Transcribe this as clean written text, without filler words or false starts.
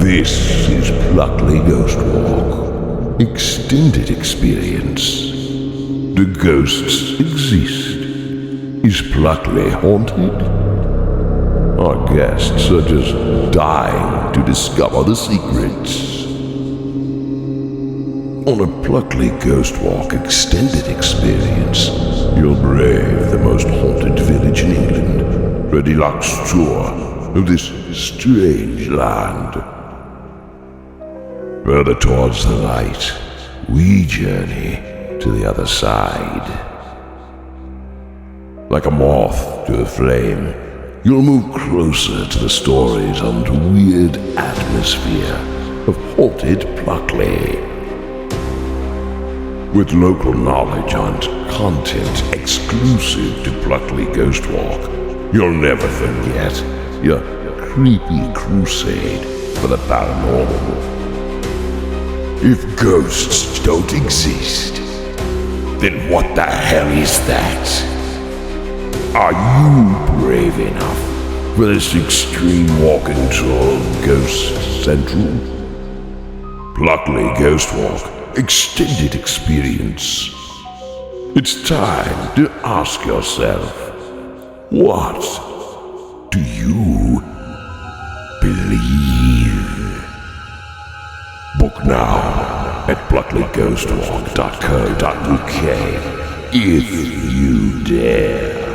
This is Pluckley Ghost Walk. Extended experience. Do ghosts exist? Is Pluckley haunted? Our guests are just dying to discover the secrets. On a Pluckley Ghost Walk extended experience, you'll brave the most haunted village in England for a deluxe tour of this strange land. Further towards the light, we journey to the other side. Like a moth to a flame, you'll move closer to the stories and weird atmosphere of haunted Pluckley. With local knowledge and content exclusive to Pluckley Ghost Walk, you'll never forget your creepy crusade for the paranormal. If ghosts don't exist, then what the hell is that? Are you brave enough for this extreme walk into Ghost Central? Pluckley Ghost Walk Extended Experience. It's time to ask yourself, what do you believe? Book now at plucklyghostwalk.co.uk if you dare.